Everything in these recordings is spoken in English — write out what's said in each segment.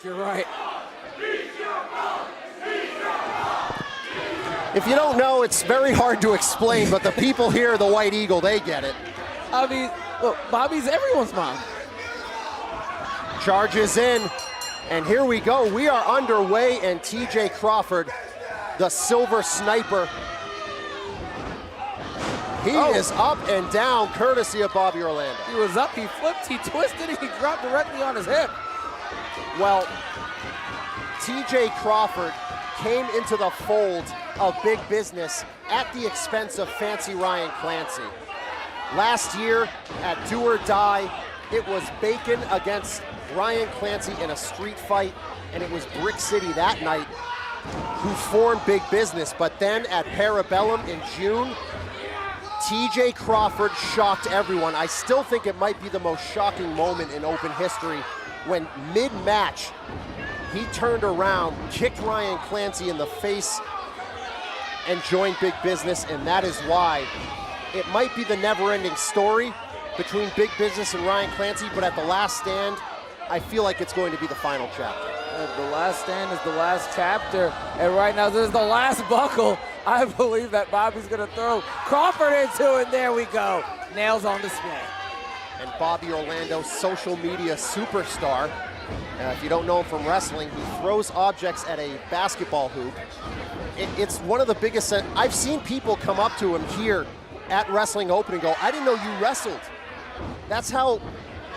You're right. If you don't know, it's very hard to explain, but the people here, the White Eagle, they get it. I mean, look, Bobby's everyone's mom. Charges in, and here we go. We are underway, and TJ Crawford, the Silver Sniper, he is up and down, courtesy of Bobby Orlando. He was up, he flipped, he twisted, and he dropped directly on his hip. Well, TJ Crawford came into the fold of big business at the expense of Fancy Ryan Clancy. Last year at Do or Die, it was Bacon against Ryan Clancy in a street fight, and it was Brick City that night who formed big business. But then at Parabellum in June, TJ Crawford shocked everyone. I still think it might be the most shocking moment in open history when mid-match he turned around, kicked Ryan Clancy in the face, and joined big business, and that is why it might be the never-ending story between big business and Ryan Clancy, but at the last stand, I feel like it's going to be the final chapter. The last stand is the last chapter, and right now this is the last buckle. I believe that Bobby's gonna throw Crawford into, and there we go. Nails on display. And Bobby Orlando, social media superstar. If you don't know him from wrestling, he throws objects at a basketball hoop. It's one of the biggest, I've seen people come up to him here at Wrestling Open and go, I didn't know you wrestled. That's how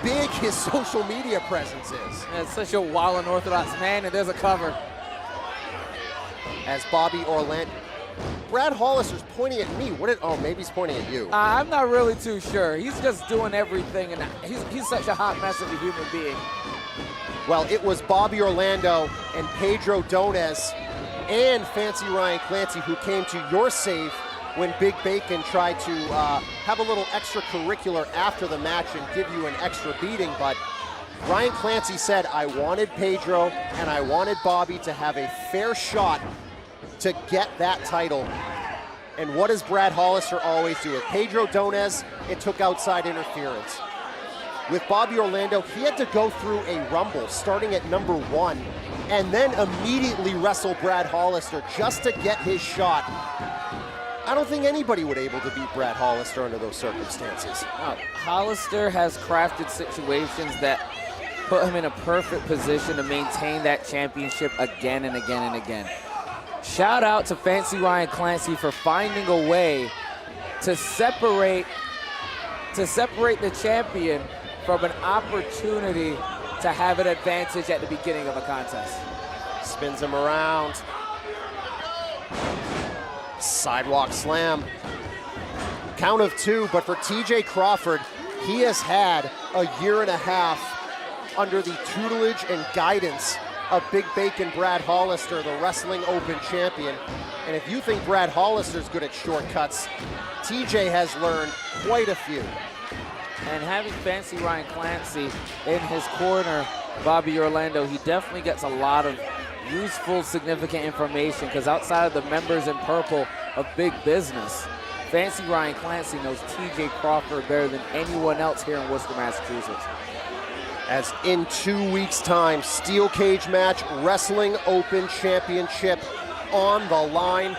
big his social media presence is. And it's such a wild and orthodox man, and there's a cover. As Bobby Orlando, Brad Hollister's pointing at me. Oh, maybe he's pointing at you. I'm not really too sure. He's just doing everything, and he's such a hot mess of a human being. Well, it was Bobby Orlando and Pedro Donez and Fancy Ryan Clancy who came to your save when Big Bacon tried to have a little extracurricular after the match and give you an extra beating. But Ryan Clancy said, I wanted Pedro and I wanted Bobby to have a fair shot to get that title. And what does Brad Hollister always do? With Pedro Donez, it took outside interference. With Bobby Orlando, he had to go through a rumble starting at number 1 and then immediately wrestle Brad Hollister just to get his shot. I don't think anybody would be able to beat Brad Hollister under those circumstances. Hollister has crafted situations that put him in a perfect position to maintain that championship again and again and again. Shout out to Fancy Ryan Clancy for finding a way to separate the champion from an opportunity to have an advantage at the beginning of a contest. Spins him around. Sidewalk slam. Count of 2, but for TJ Crawford, he has had a year and a half under the tutelage and guidance of Big Bacon Brad Hollister, the Wrestling Open champion. And if you think Brad Hollister's good at shortcuts, TJ has learned quite a few. And having Fancy Ryan Clancy in his corner, Bobby Orlando, he definitely gets a lot of useful, significant information, because outside of the members in purple of Big Business, Fancy Ryan Clancy knows TJ Crawford better than anyone else here in Worcester, Massachusetts. As in 2 weeks' time, steel cage match, Wrestling Open Championship on the line.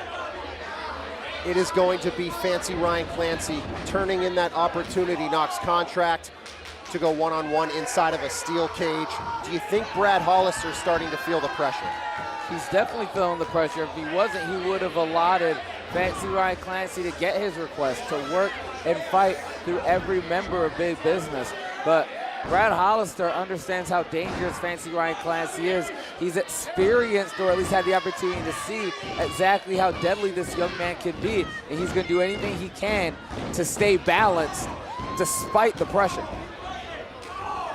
It is going to be Fancy Ryan Clancy turning in that opportunity Knox contract to go one-on-one inside of a steel cage. Do you think Brad Hollister's starting to feel the pressure? He's definitely feeling the pressure. If he wasn't, he would have allotted Fancy Ryan Clancy to get his request, to work and fight through every member of Big Business. But Brad Hollister understands how dangerous Fancy Ryan Clancy is. He's experienced, or at least had the opportunity to see exactly how deadly this young man can be, and he's going to do anything he can to stay balanced despite the pressure.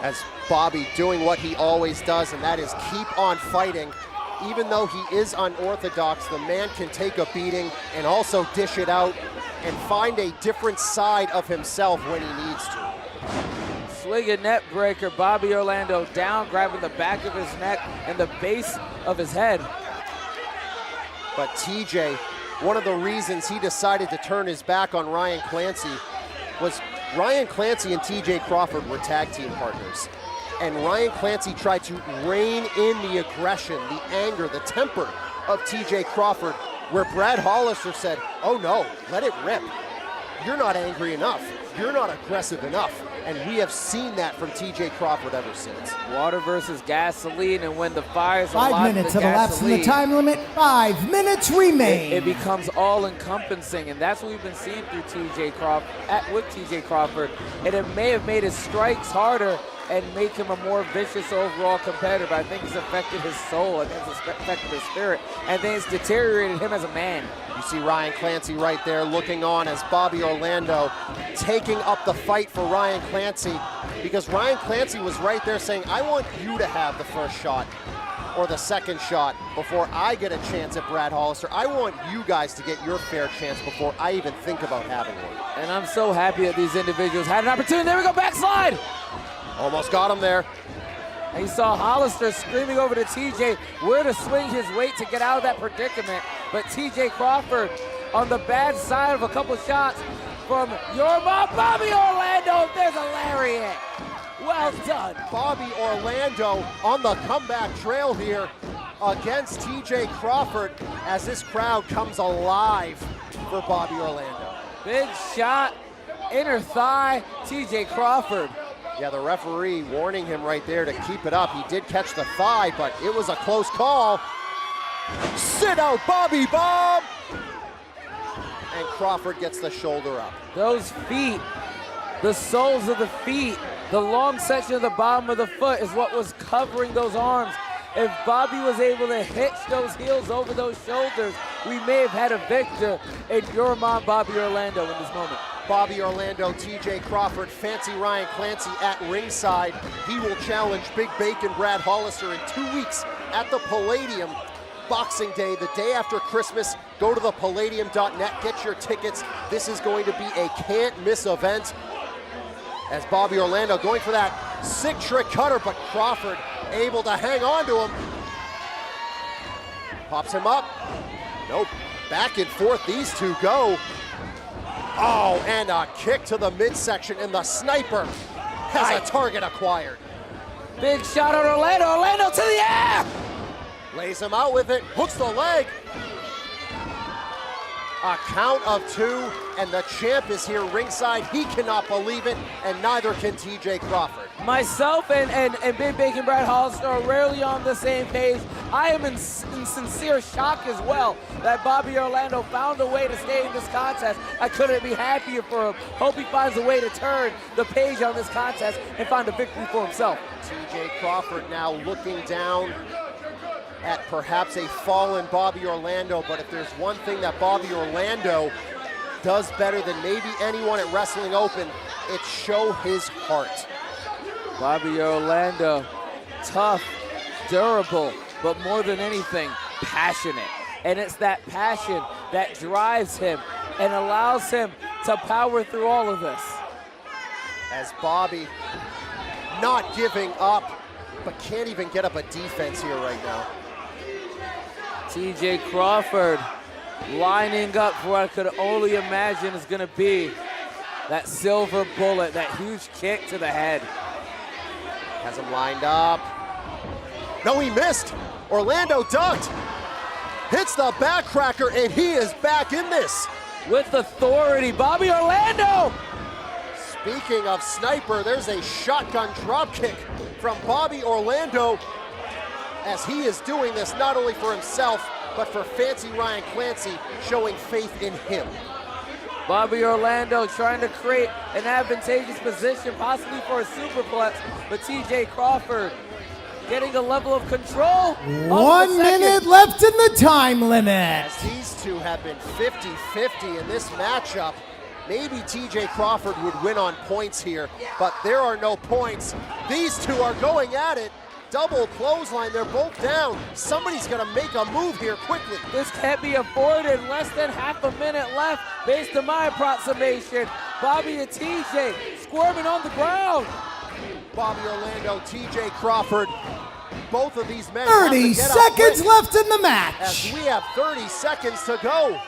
As Bobby doing what he always does, and that is keep on fighting. Even though he is unorthodox, the man can take a beating and also dish it out and find a different side of himself when he needs to. Swinging net breaker, Bobby Orlando down, grabbing the back of his neck and the base of his head. But TJ, one of the reasons he decided to turn his back on Ryan Clancy was Ryan Clancy and TJ Crawford were tag team partners. and Ryan Clancy tried to rein in the aggression, the anger, the temper of TJ Crawford, where Brad Hollister said, oh no, let it rip. You're not angry enough. You're not aggressive enough. And we have seen that from TJ Crawford ever since. Water versus gasoline, and when the fire's 5 minutes have elapsed from the time limit. 5 minutes remain. It becomes all-encompassing, and that's what we've been seeing through TJ Crawford, with TJ Crawford. And it may have made his strikes harder and make him a more vicious overall competitor, but I think it's affected his soul, I think it's affected his spirit, and then it's deteriorated him as a man. You see Ryan Clancy right there looking on as Bobby Orlando taking up the fight for Ryan Clancy, because Ryan Clancy was right there saying, I want you to have the first shot or the second shot before I get a chance at Brad Hollister. I want you guys to get your fair chance before I even think about having one. And I'm so happy that these individuals had an opportunity. There we go, backslide! Almost got him there. And you saw Hollister screaming over to TJ where to swing his weight to get out of that predicament. But TJ Crawford on the bad side of a couple shots from your mom, Bobby Orlando. There's a lariat. Well done. Bobby Orlando on the comeback trail here against TJ Crawford as this crowd comes alive for Bobby Orlando. Big shot, inner thigh, TJ Crawford. Yeah, the referee warning him right there to keep it up. He did catch the thigh, but it was a close call. Sit out, Bobby Bob! And Crawford gets the shoulder up. Those feet, the soles of the feet, the long section of the bottom of the foot is what was covering those arms. If Bobby was able to hitch those heels over those shoulders, we may have had a victor in your mom, Bobby Orlando, in this moment. Bobby Orlando, TJ Crawford, Fancy Ryan Clancy at ringside. He will challenge Big Bacon Brad Hollister in 2 weeks at the Palladium. Boxing Day, the day after Christmas. Go to thepalladium.net, get your tickets. This is going to be a can't-miss event. As Bobby Orlando going for that sick trick cutter, but Crawford able to hang on to him. Pops him up. Nope. Back and forth these two go. Oh, and a kick to the midsection, and the sniper has a target acquired. Big shot on Orlando. Orlando to the air! Lays him out with it, hooks the leg. A count of two, and the champ is here ringside. He cannot believe it, and neither can TJ Crawford. Myself and Big Bacon Brad Hollister are rarely on the same page. I am in sincere shock as well that Bobby Orlando found a way to stay in this contest. I couldn't be happier for him. Hope he finds a way to turn the page on this contest and find a victory for himself. TJ Crawford now looking down at perhaps a fallen Bobby Orlando, but if there's one thing that Bobby Orlando does better than maybe anyone at Wrestling Open, it's show his heart. Bobby Orlando, tough, durable, but more than anything, passionate. And it's that passion that drives him and allows him to power through all of this. As Bobby not giving up, but can't even get up a defense here right now. TJ Crawford lining up for what I could only imagine is gonna be that silver bullet, that huge kick to the head. Has him lined up. No, he missed. Orlando ducked. Hits the backcracker, and he is back in this. With authority, Bobby Orlando! Speaking of sniper, there's a shotgun drop kick from Bobby Orlando, as he is doing this not only for himself, but for Fancy Ryan Clancy, showing faith in him. Bobby Orlando trying to create an advantageous position, possibly for a superplex, but TJ Crawford getting a level of control. 1 minute left in the time limit. As these two have been 50-50 in this matchup, maybe TJ Crawford would win on points here, but there are no points. These two are going at it. Double clothesline, they're both down. Somebody's gonna make a move here quickly. This can't be avoided. Less than half a minute left, based on my approximation. Bobby and TJ squirming on the ground. Bobby Orlando, TJ Crawford, both of these men 30 seconds left in the match. As we have 30 seconds to go.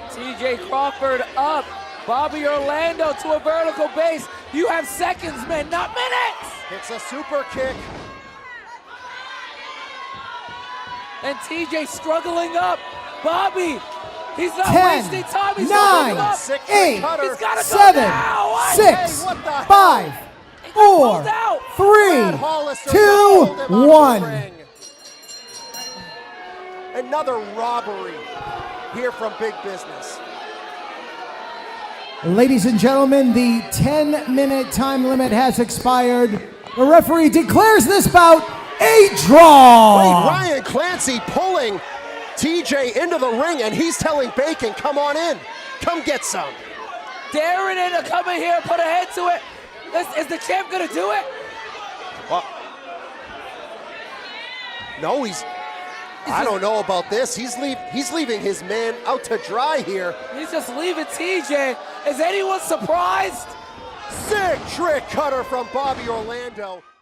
TJ Crawford up. Bobby Orlando to a vertical base. You have seconds, men, not minutes. Hits a super kick. And TJ struggling up. Bobby, he's not 10, wasting time. He's 9, up. 8, cutter. He's gotta go 7, now. What? 6, Hey, what the hell? 5, 4, out. 3, Brad Hollister 2, rolled him out of the 1. ring. Another robbery here from Big Business. Ladies and gentlemen, the 10-minute time limit has expired. The referee declares this bout a draw. Wait, Ryan Clancy pulling TJ into the ring, and he's telling Bacon, come on in. Come get some. Daring it to come in here and put a head to it. Is the champ gonna do it? Well, no, I don't know about this. He's leaving his man out to dry here. He's just leaving TJ. Is anyone surprised? Sick trick cutter from Bobby Orlando.